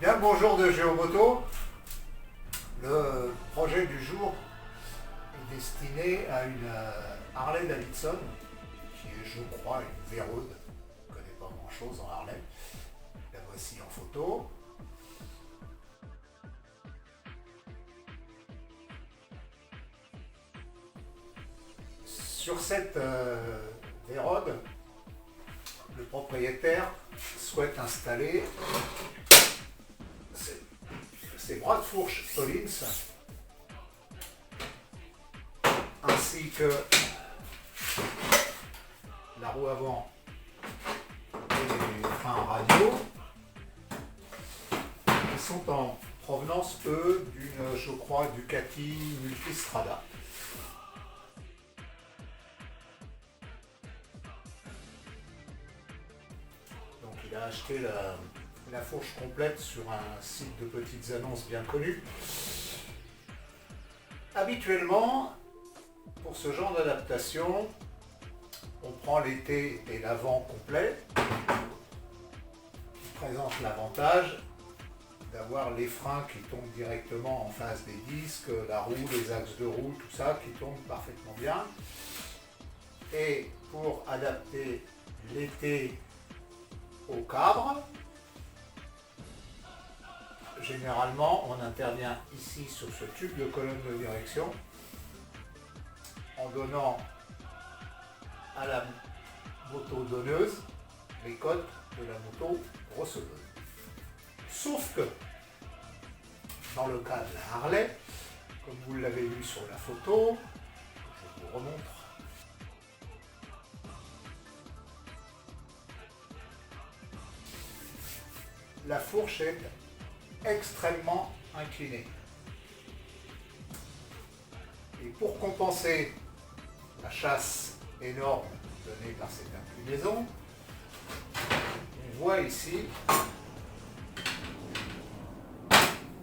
Bien le bonjour de Géomoto. Le projet du jour est destiné à une Harley Davidson qui est, je crois, une Vérode. Je ne connais pas grand chose en Harley. La voici en photo. Sur cette Vérode, le propriétaire souhaite installer ces bras de fourche Collins ainsi que la roue avant et les freins radio qui sont en provenance eux d'une, je crois, Ducati Multistrada. Donc il a acheté la fourche complète sur un site de petites annonces bien connu. Habituellement, pour ce genre d'adaptation, on prend l'été et l'avant complet, qui présente l'avantage d'avoir les freins qui tombent directement en face des disques, la roue, les axes de roue, tout ça qui tombe parfaitement bien. Et pour adapter l'été au cadre, généralement on intervient ici sur ce tube de colonne de direction en donnant à la moto donneuse les codes de la moto receveuse. Sauf que dans le cas de la Harley, comme vous l'avez vu sur la photo, je vous remontre, la fourche est extrêmement inclinée. Et pour compenser la chasse énorme donnée par cette inclinaison, on voit ici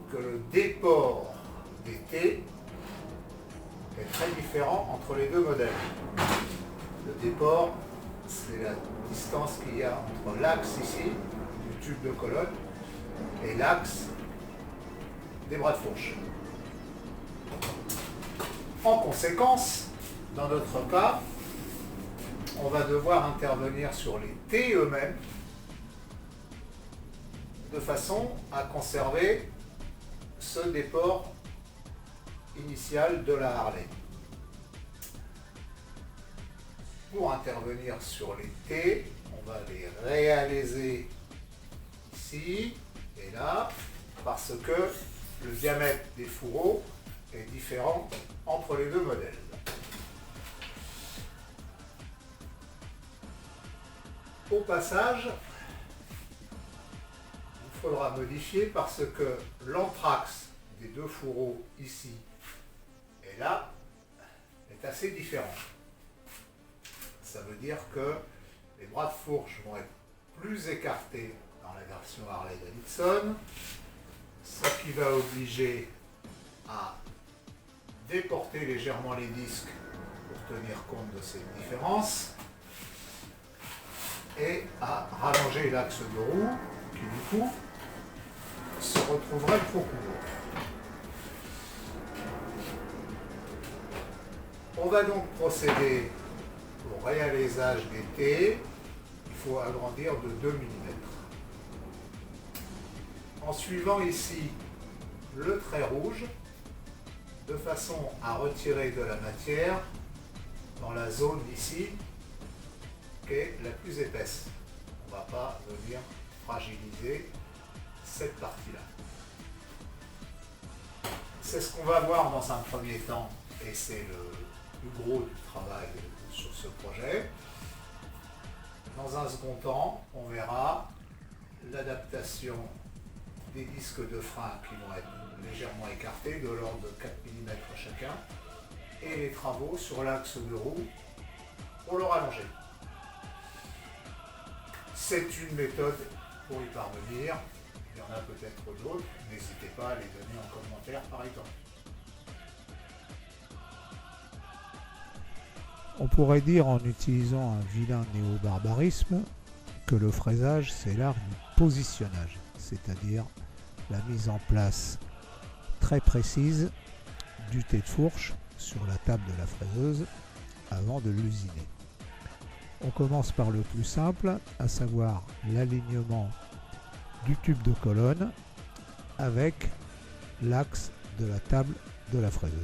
que le déport d'été est très différent entre les deux modèles. Le déport, c'est la distance qu'il y a entre l'axe ici, du tube de colonne, et l'axe des bras de fourche. En conséquence, dans notre cas, on va devoir intervenir sur les T eux-mêmes de façon à conserver ce déport initial de la Harley. Pour intervenir sur les T, on va les réaliser ici et là, parce que le diamètre des fourreaux est différent entre les deux modèles. Au passage, il faudra modifier parce que l'anthrax des deux fourreaux ici et là est assez différent. Ça veut dire que les bras de fourche vont être plus écartés dans la version Harley Davidson, ce qui va obliger à déporter légèrement les disques pour tenir compte de cette différence et à rallonger l'axe de roue qui du coup se retrouverait trop court. On va donc procéder au réalisage des T. Il faut agrandir de 2 mm. En suivant ici le trait rouge, de façon à retirer de la matière dans la zone ici qui est la plus épaisse. On ne va pas venir fragiliser cette partie-là. C'est ce qu'on va voir dans un premier temps et c'est le plus gros du travail sur ce projet. Dans un second temps, on verra l'adaptation des disques de frein qui vont être légèrement écartés de l'ordre de 4 mm chacun et les travaux sur l'axe de roue pour le rallonger. C'est une méthode pour y parvenir. Il y en a peut-être d'autres. N'hésitez pas à les donner en commentaire par exemple. On pourrait dire en utilisant un vilain néo-barbarisme que le fraisage c'est l'art du positionnage, c'est-à-dire la mise en place très précise du thé de fourche sur la table de la fraiseuse avant de l'usiner. On commence par le plus simple, à savoir l'alignement du tube de colonne avec l'axe de la table de la fraiseuse.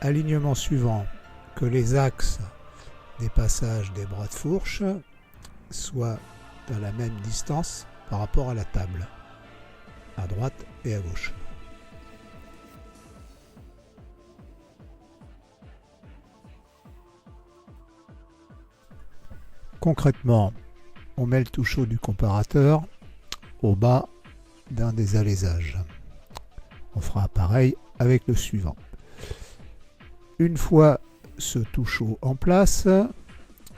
Alignement suivant, que les axes des passages des bras de fourche soient à la même distance par rapport à la table, à droite et à gauche. Concrètement, on met le tout chaud du comparateur au bas d'un des alaisages. On fera pareil avec le suivant. Une fois ce tout chaud en place,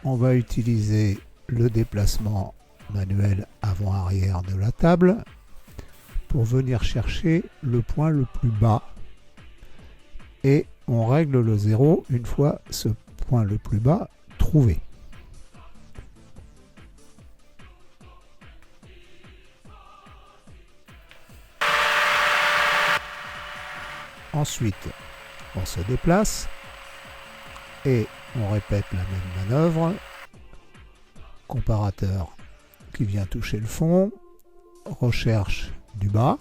on va utiliser le déplacement manuel avant-arrière de la table pour venir chercher le point le plus bas. Et on règle le zéro une fois ce point le plus bas trouvé. Ensuite, on se déplace et on répète la même manœuvre. Comparateur qui vient toucher le fond, recherche du bas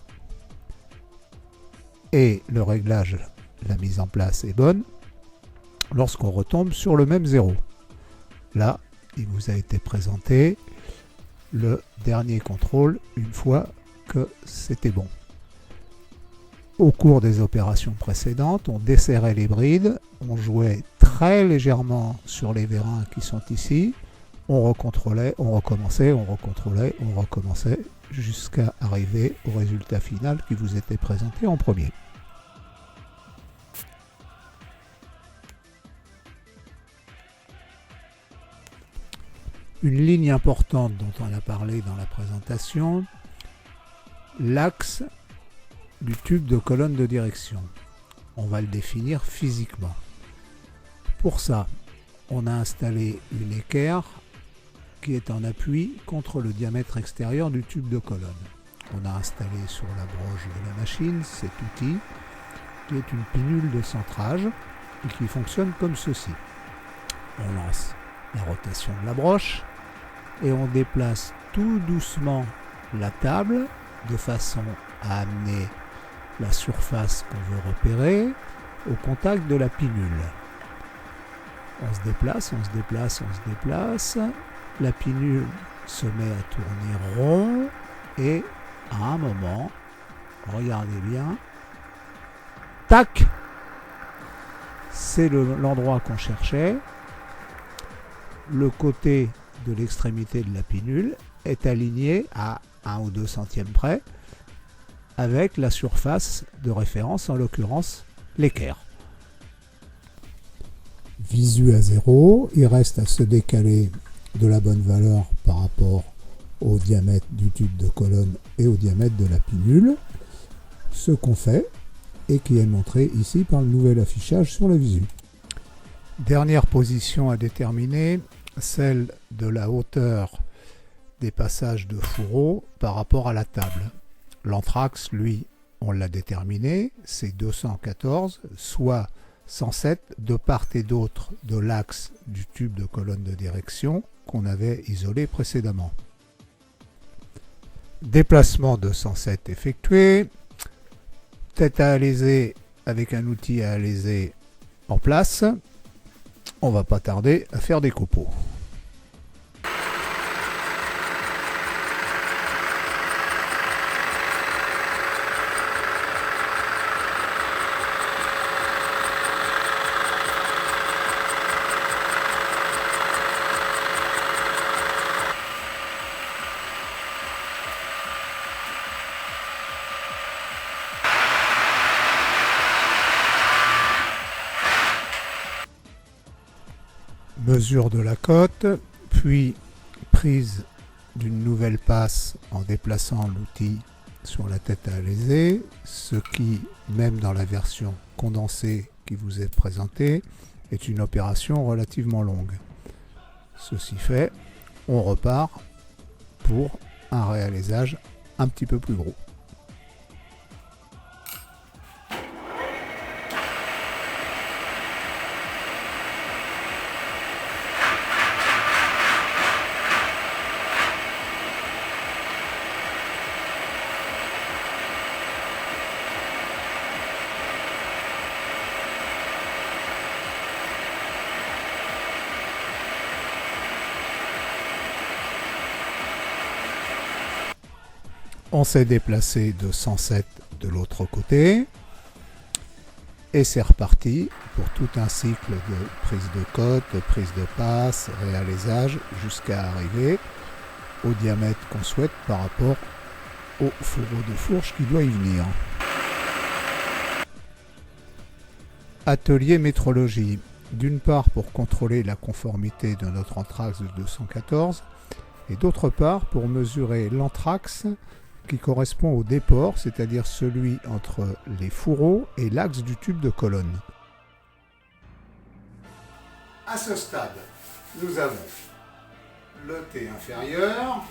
et le réglage, la mise en place est bonne lorsqu'on retombe sur le même zéro. Là, il vous a été présenté le dernier contrôle une fois que c'était bon. Au cours des opérations précédentes, on desserrait les brides, on jouait très légèrement sur les vérins qui sont ici, on recontrôlait, on recommençait, on recontrôlait, on recommençait, jusqu'à arriver au résultat final qui vous était présenté en premier. Une ligne importante dont on a parlé dans la présentation, l'axe du tube de colonne de direction. On va le définir physiquement. Pour ça, on a installé une équerre qui est en appui contre le diamètre extérieur du tube de colonne. On a installé sur la broche de la machine cet outil qui est une pinule de centrage et qui fonctionne comme ceci. On lance la rotation de la broche et on déplace tout doucement la table de façon à amener la surface qu'on veut repérer au contact de la pinule. On se déplace, on se déplace, on se déplace. La pinule se met à tourner rond et à un moment, regardez bien, tac, c'est l'endroit qu'on cherchait. Le côté de l'extrémité de la pinule est aligné à 1 ou 2 centièmes près avec la surface de référence, en l'occurrence l'équerre. Visu à 0, il reste à se décaler de la bonne valeur par rapport au diamètre du tube de colonne et au diamètre de la pinule, ce qu'on fait et qui est montré ici par le nouvel affichage sur la visu. Dernière position à déterminer, celle de la hauteur des passages de fourreau par rapport à la table. L'anthrax, lui, on l'a déterminé, c'est 214, soit 107 de part et d'autre de l'axe du tube de colonne de direction qu'on avait isolé précédemment. Déplacement de 107 effectué, tête à alaiser avec un outil à alaiser en place. On va pas tarder à faire des copeaux. Mesure de la cote, puis prise d'une nouvelle passe en déplaçant l'outil sur la tête à alésé, ce qui, même dans la version condensée qui vous est présentée, est une opération relativement longue. Ceci fait, on repart pour un réalisage un petit peu plus gros. On s'est déplacé de 107 de l'autre côté et c'est reparti pour tout un cycle de prise de cote, de prise de passe, réalisage jusqu'à arriver au diamètre qu'on souhaite par rapport au fourreau de fourche qui doit y venir. Atelier métrologie. D'une part pour contrôler la conformité de notre anthrax de 214 et d'autre part pour mesurer l'anthrax qui correspond au déport, c'est-à-dire celui entre les fourreaux et l'axe du tube de colonne. À ce stade, nous avons le T inférieur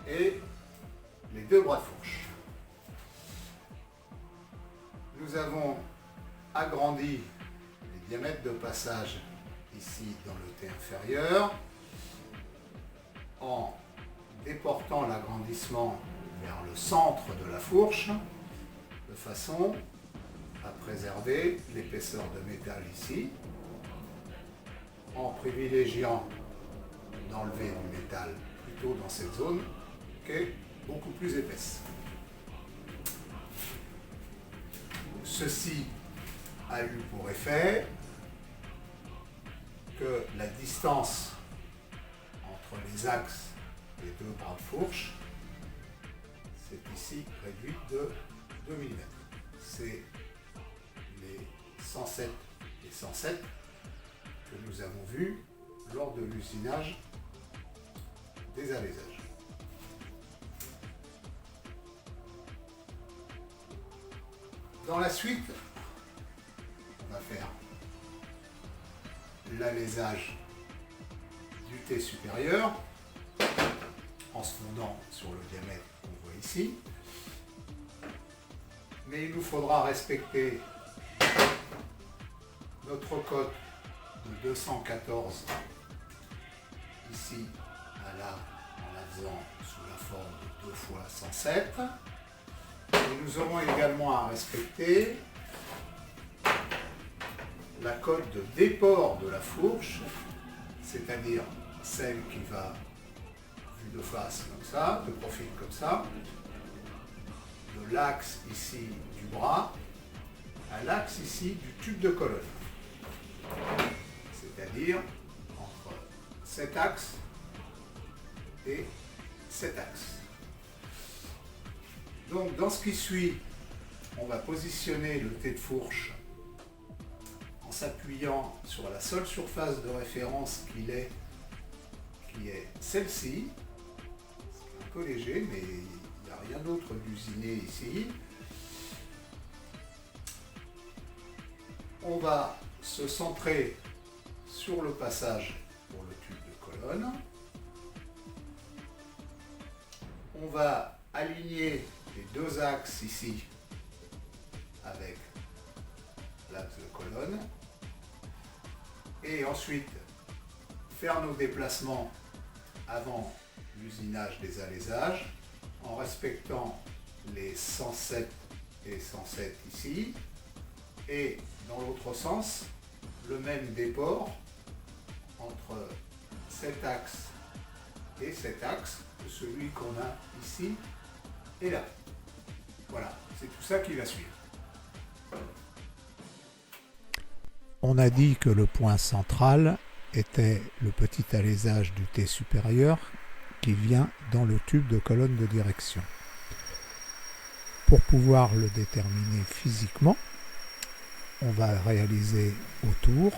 et les deux bras de fourche. Nous avons agrandi les diamètres de passage ici dans le T inférieur en déportant l'agrandissement vers le centre de la fourche de façon à préserver l'épaisseur de métal ici en privilégiant d'enlever du métal plutôt dans cette zone qui est beaucoup plus épaisse. Ceci a eu pour effet que la distance entre les axes des deux bras de fourche, c'est ici réduite de 2 mm. C'est les 107 et 107 que nous avons vus lors de l'usinage des alaisages. Dans la suite, on va faire l'alésage du T supérieur en se fondant sur le diamètre qu'on voit ici. Mais il nous faudra respecter notre cote de 214 ici en la faisant sous la forme de 2 fois 107. Et nous aurons également à respecter la cote de déport de la fourche, c'est-à-dire celle qui va de face comme ça, de profil comme ça, de l'axe ici du bras à l'axe ici du tube de colonne. C'est-à-dire entre cet axe et cet axe. Donc dans ce qui suit, on va positionner le T de fourche en s'appuyant sur la seule surface de référence qui est celle-ci. Un peu léger, mais il n'y a rien d'autre d'usiné ici. On va se centrer sur le passage pour le tube de colonne. On va aligner les deux axes ici avec l'axe de colonne. Et ensuite faire nos déplacements avant l'usinage des alaisages en respectant les 107 et 107 ici et dans l'autre sens le même déport entre cet axe et cet axe que celui qu'on a ici et là. Voilà, c'est tout ça qui va suivre. On a dit que le point central était le petit alésage du T supérieur qui vient dans le tube de colonne de direction. Pour pouvoir le déterminer physiquement, on va réaliser autour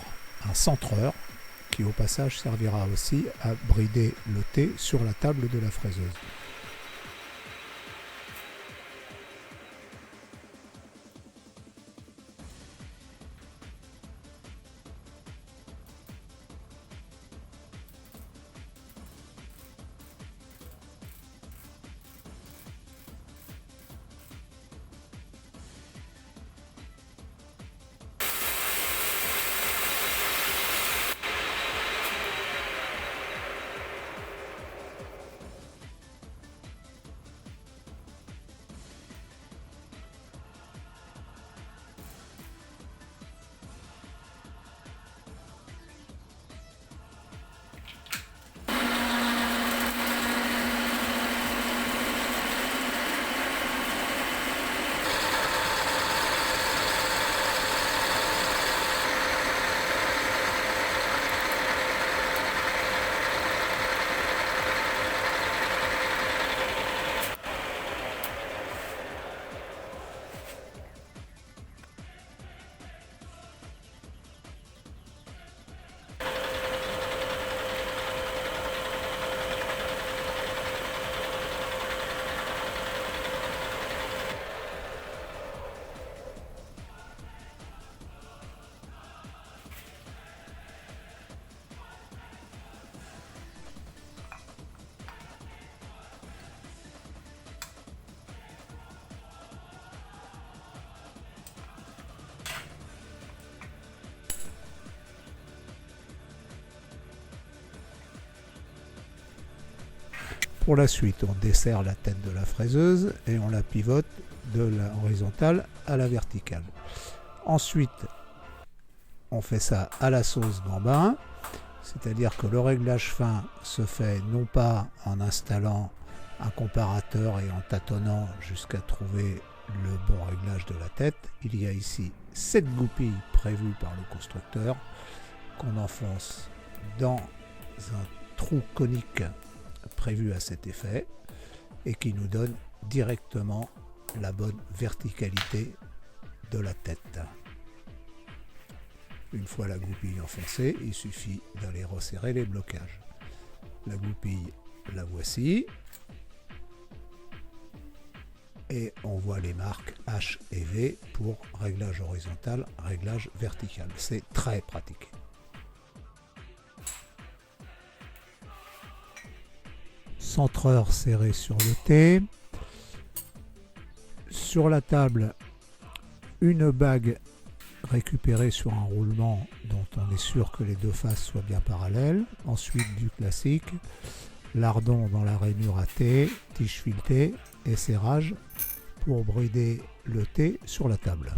un centreur qui au passage servira aussi à brider le thé sur la table de la fraiseuse. Pour la suite, on desserre la tête de la fraiseuse et on la pivote de la horizontale à la verticale. Ensuite, on fait ça à la sauce Gambin, c'est-à-dire que le réglage fin se fait non pas en installant un comparateur et en tâtonnant jusqu'à trouver le bon réglage de la tête. Il y a ici 7 goupilles prévues par le constructeur qu'on enfonce dans un trou conique prévu à cet effet et qui nous donne directement la bonne verticalité de la tête. Une fois la goupille enfoncée, il suffit d'aller resserrer les blocages. La goupille, la voici. Et on voit les marques H et V pour réglage horizontal, réglage vertical. C'est très pratique. Centreur serré sur le T. Sur la table, une bague récupérée sur un roulement dont on est sûr que les deux faces soient bien parallèles. Ensuite du classique, lardon dans la rainure à T, tige filetée et serrage pour brider le T sur la table.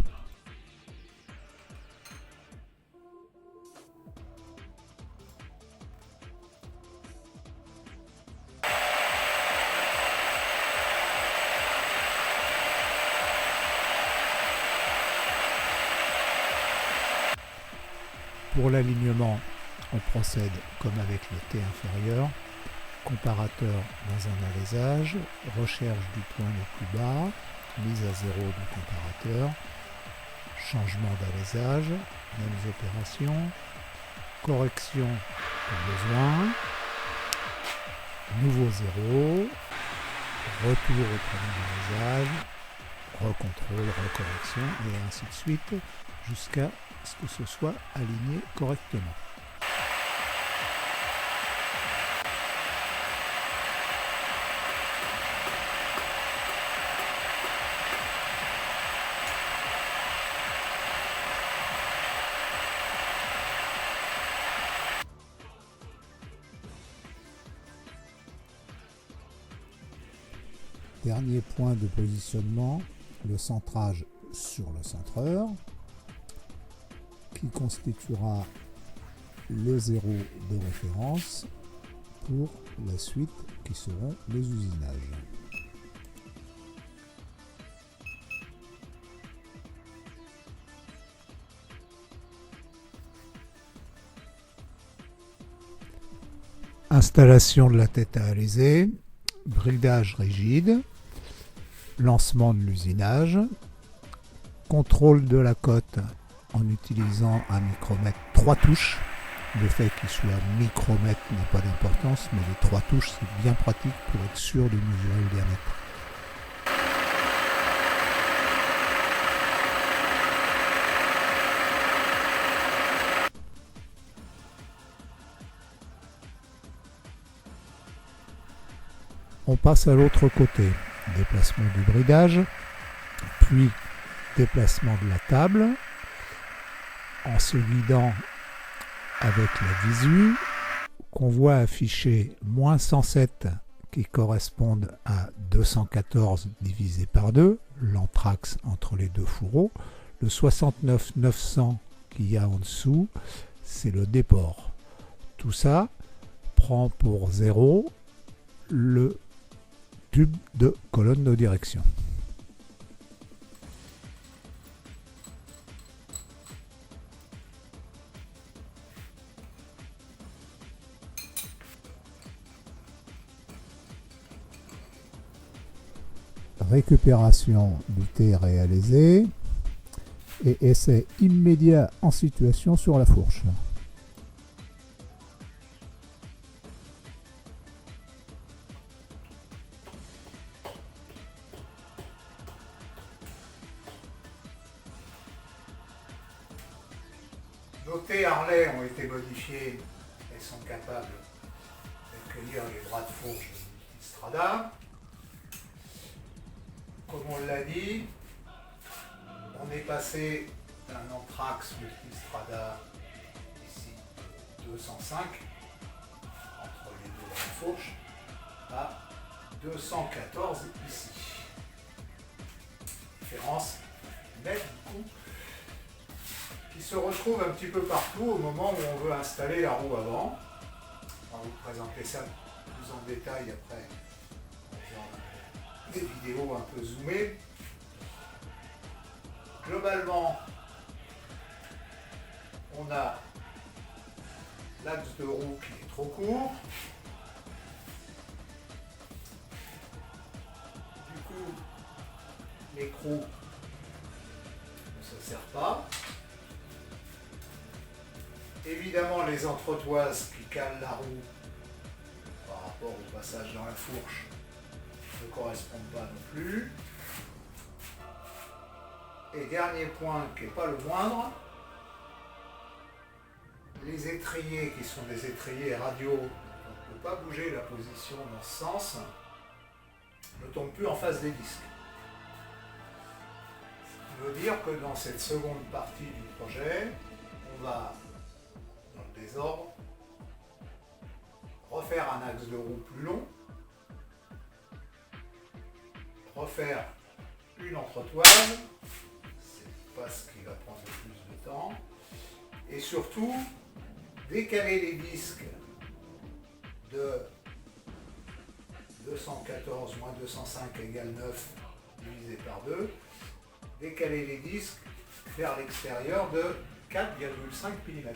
Pour l'alignement, on procède comme avec le T inférieur, comparateur dans un alésage, recherche du point le plus bas, mise à zéro du comparateur, changement d'alésage, mêmes opérations, correction au besoin, nouveau zéro, retour au premier alésage, recontrôle, recorrection et ainsi de suite jusqu'à ce que ce soit aligné correctement. Dernier point de positionnement, le centrage sur le centreur, qui constituera le zéro de référence pour la suite qui seront les usinages. Installation de la tête à aliser, bridage rigide, lancement de l'usinage, contrôle de la cote en utilisant un micromètre 3 touches Le fait qu'il soit micromètre n'a pas d'importance, mais les 3 touches, c'est bien pratique pour être sûr de mesurer le diamètre. On passe à l'autre côté. Déplacement du bridage, puis déplacement de la table, en se guidant avec la visu, qu'on voit afficher moins 107 qui correspondent à 214 divisé par 2, l'anthrax entre les deux fourreaux, le 69 900 qu'il y a en dessous, c'est le déport. Tout ça prend pour 0 le tube de colonne de direction. Récupération du T réalisé et essai immédiat en situation sur la fourche. Nos T Harley ont été modifiés et sont capables d'accueillir les bras de fourche de Multistrada. Comme on l'a dit, on est passé d'un anthrax Multistrada ici 205 entre les deux bras de fourche à 214 ici. Différence nette du coup qui se retrouve un petit peu partout au moment où on veut installer la roue avant. On va vous présenter ça plus en détail après en faisant des vidéos un peu zoomées. Globalement, on a l'axe de roue qui est trop court. Du coup, l'écrou ne se sert pas. Évidemment, les entretoises qui calent la roue par rapport au passage dans la fourche ne correspondent pas non plus. Et dernier point qui n'est pas le moindre, les étriers qui sont des étriers radiaux, on ne peut pas bouger la position dans ce sens, ne tombent plus en face des disques. Ce qui veut dire que dans cette seconde partie du projet, on va, dans le désordre, refaire un axe de roue plus long, refaire une entretoise, c'est pas ce qui va prendre le plus de temps, et surtout décaler les disques de 214 moins 205 égale 9 divisé par 2, décaler les disques vers l'extérieur de 4,5 mm.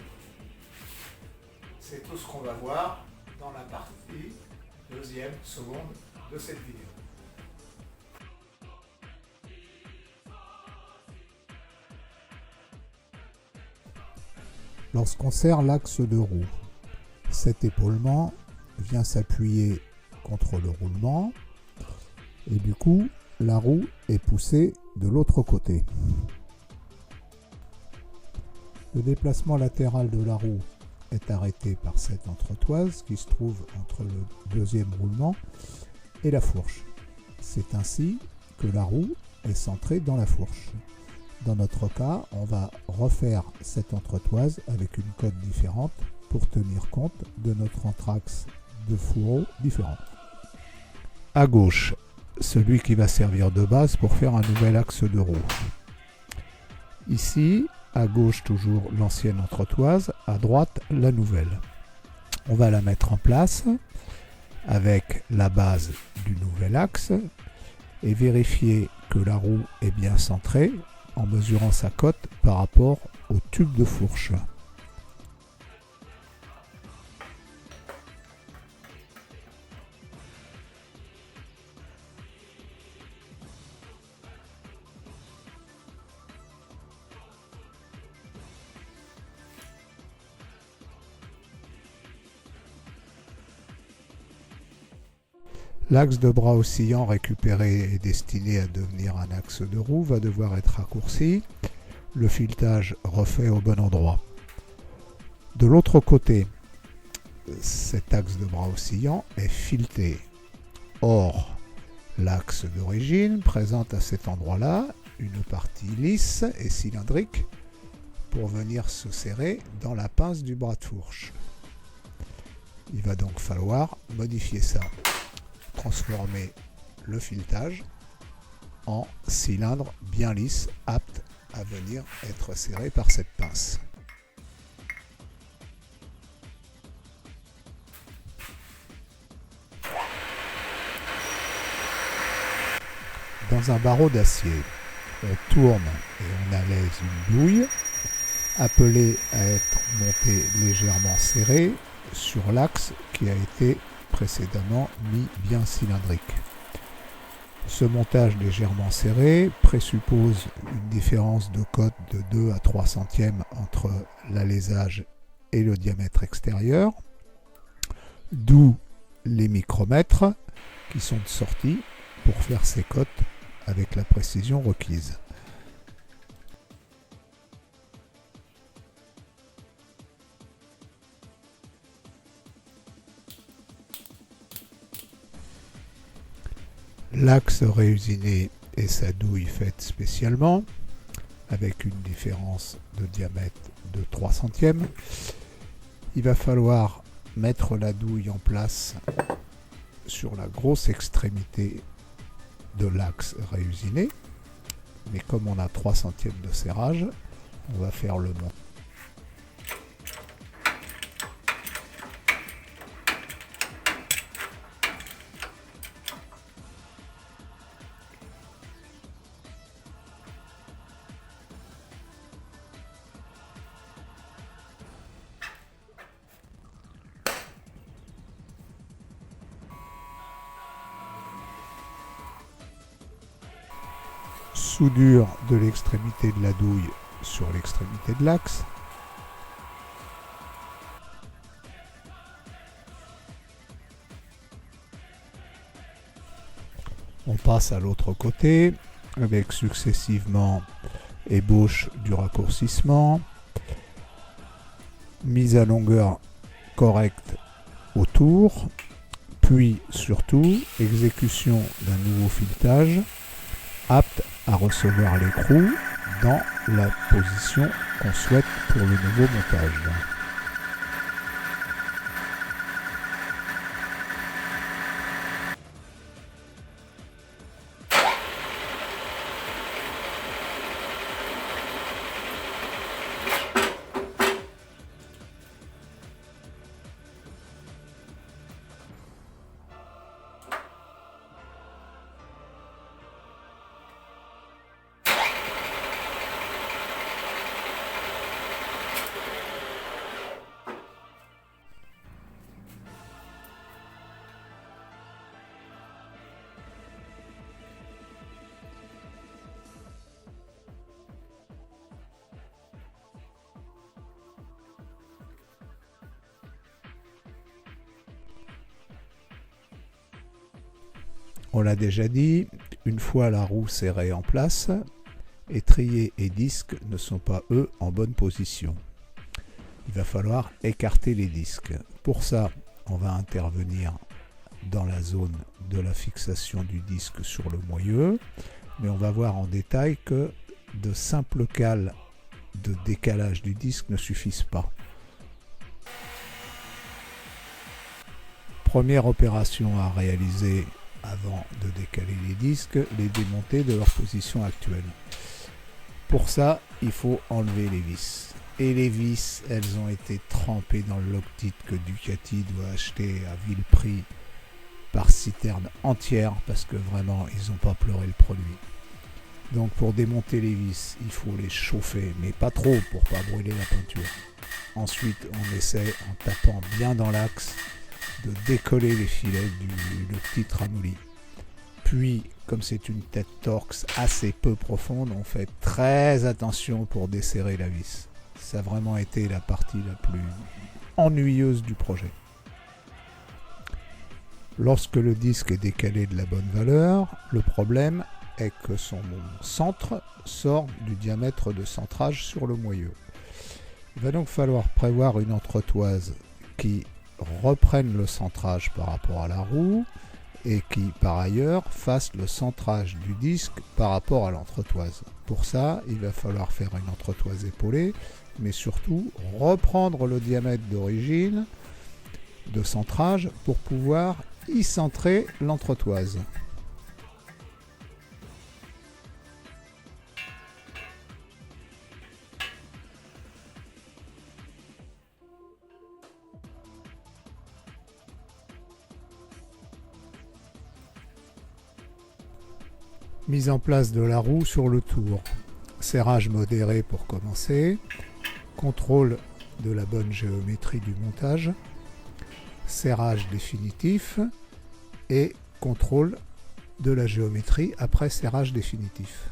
C'est tout ce qu'on va voir dans la partie deuxième seconde de cette vidéo. Lorsqu'on serre l'axe de roue, cet épaulement vient s'appuyer contre le roulement et du coup la roue est poussée de l'autre côté. Le déplacement latéral de la roue est arrêté par cette entretoise qui se trouve entre le deuxième roulement et la fourche. C'est ainsi que la roue est centrée dans la fourche. Dans notre cas, on va refaire cette entretoise avec une cote différente pour tenir compte de notre anthrax de fourreau différent. À gauche, celui qui va servir de base pour faire un nouvel axe de roue. Ici, à gauche toujours l'ancienne entretoise, à droite la nouvelle. On va la mettre en place avec la base du nouvel axe et vérifier que la roue est bien centrée en mesurant sa cote par rapport au tube de fourche. L'axe de bras oscillant récupéré et destiné à devenir un axe de roue va devoir être raccourci, le filetage refait au bon endroit. De l'autre côté, cet axe de bras oscillant est fileté. Or, l'axe d'origine présente à cet endroit-là une partie lisse et cylindrique pour venir se serrer dans la pince du bras de fourche. Il va donc falloir modifier ça, transformer le filetage en cylindre bien lisse, apte à venir être serré par cette pince. Dans un barreau d'acier, on tourne et on alaise une douille appelée à être montée légèrement serrée sur l'axe qui a été précédemment mis bien cylindrique. Ce montage légèrement serré présuppose une différence de cote de 2 à 3 centièmes entre l'alésage et le diamètre extérieur, d'où les micromètres qui sont sortis pour faire ces cotes avec la précision requise. L'axe réusiné et sa douille faite spécialement, avec une différence de diamètre de 3 centièmes. Il va falloir mettre la douille en place sur la grosse extrémité de l'axe réusiné, mais comme on a 3 centièmes de serrage, on va faire le montage. Soudure de l'extrémité de la douille sur l'extrémité de l'axe. On passe à l'autre côté avec successivement ébauche du raccourcissement, mise à longueur correcte autour, puis surtout exécution d'un nouveau filetage apte à recevoir l'écrou dans la position qu'on souhaite pour le nouveau montage. On l'a déjà dit, une fois la roue serrée en place, étrier et disque ne sont pas eux en bonne position. Il va falloir écarter les disques. Pour ça, on va intervenir dans la zone de la fixation du disque sur le moyeu, mais on va voir en détail que de simples cales de décalage du disque ne suffisent pas. Première opération à réaliser avant de décaler les disques, les démonter de leur position actuelle. Pour ça, il faut enlever les vis. Et les vis, elles ont été trempées dans le Loctite que Ducati doit acheter à vil prix par citerne entière parce que vraiment, ils n'ont pas pleuré le produit. Donc pour démonter les vis, il faut les chauffer, mais pas trop pour pas brûler la peinture. Ensuite, on essaie, en tapant bien dans l'axe, de décoller les filets du Loctite ramolli. Puis, comme c'est une tête Torx assez peu profonde, on fait très attention pour desserrer la vis. Ça a vraiment été la partie la plus ennuyeuse du projet. Lorsque le disque est décalé de la bonne valeur, le problème est que son centre sort du diamètre de centrage sur le moyeu. Il va donc falloir prévoir une entretoise qui reprenne le centrage par rapport à la roue et qui, par ailleurs, fasse le centrage du disque par rapport à l'entretoise. Pour ça, il va falloir faire une entretoise épaulée, mais surtout reprendre le diamètre d'origine de centrage pour pouvoir y centrer l'entretoise. Mise en place de la roue sur le tour. Serrage modéré pour commencer. Contrôle de la bonne géométrie du montage. Serrage définitif. Et contrôle de la géométrie après serrage définitif.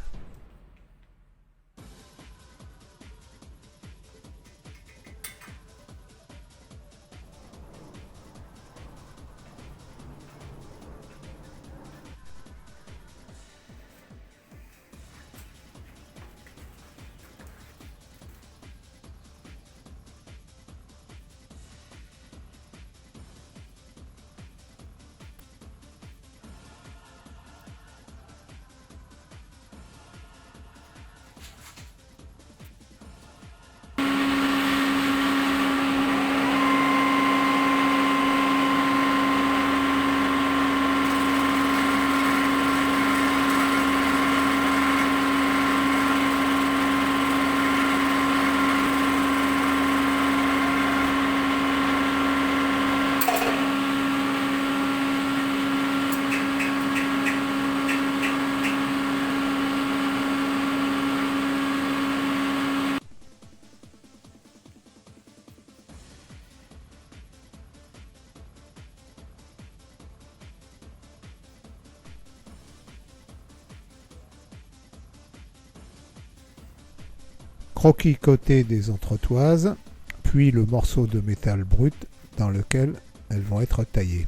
Croquis côté des entretoises, puis le morceau de métal brut dans lequel elles vont être taillées.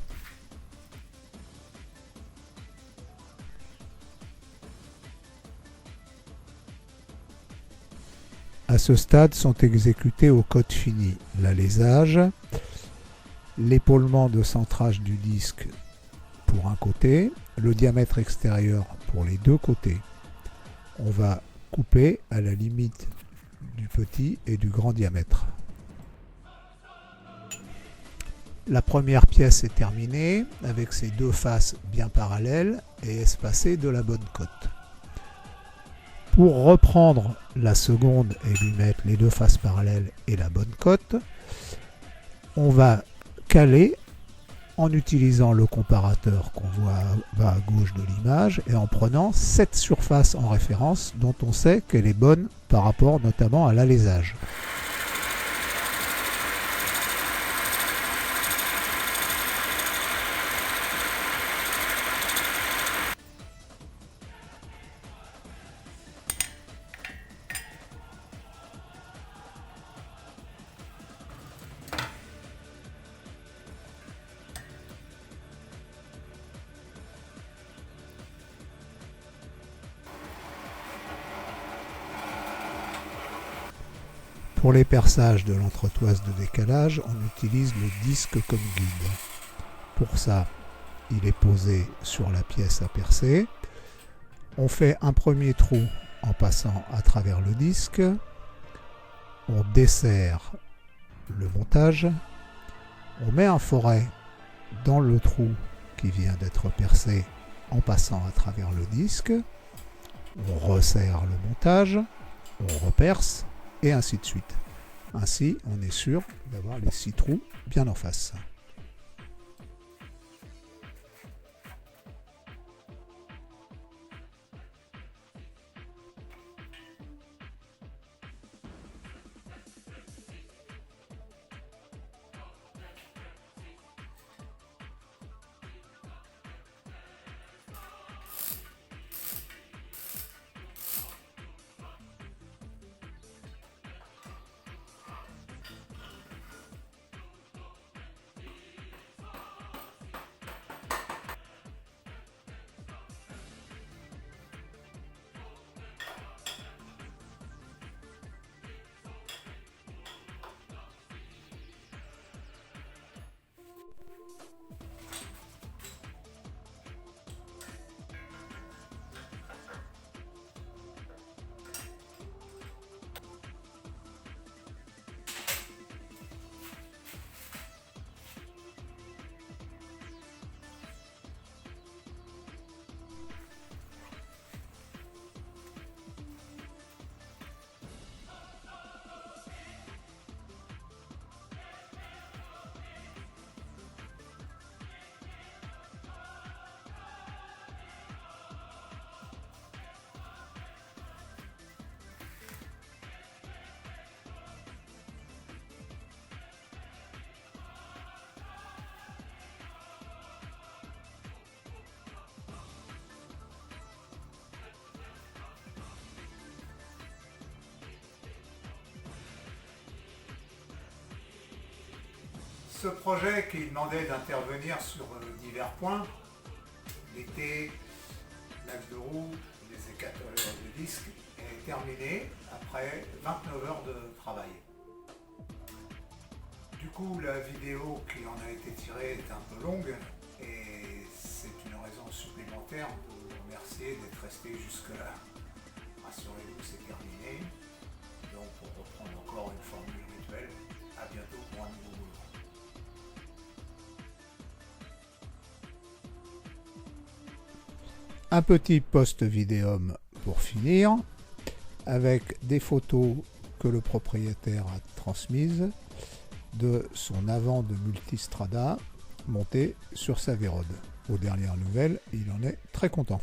À ce stade sont exécutés au code fini l'alésage, l'épaulement de centrage du disque pour un côté, le diamètre extérieur pour les deux côtés. On va couper à la limite du petit et du grand diamètre. La première pièce est terminée avec ses deux faces bien parallèles et espacées de la bonne cote. Pour reprendre la seconde et lui mettre les deux faces parallèles et la bonne cote, on va caler en utilisant le comparateur qu'on voit à gauche de l'image et en prenant cette surface en référence dont on sait qu'elle est bonne par rapport notamment à l'alésage. Pour les perçages de l'entretoise de décalage, on utilise le disque comme guide. Pour ça, il est posé sur la pièce à percer. On fait un premier trou en passant à travers le disque. On desserre le montage. On met un foret dans le trou qui vient d'être percé en passant à travers le disque. On resserre le montage. On reperce. Et ainsi de suite. Ainsi, on est sûr d'avoir les 6 trous bien en face. Ce projet qui demandait d'intervenir sur divers points, l'été, l'axe de roue, les écateurs de disques, est terminé après 29 heures de travail. Du coup, la vidéo qui en a été tirée est un peu longue et c'est une raison supplémentaire de vous remercier d'être resté jusque-là. Rassurez-vous, c'est terminé. Donc, pour reprendre encore une formule rituelle, à bientôt pour un nouveau mouvement. Un petit post-vidéum pour finir, avec des photos que le propriétaire a transmises de son avant de multistrada monté sur sa Vérode. Aux dernières nouvelles, il en est très content.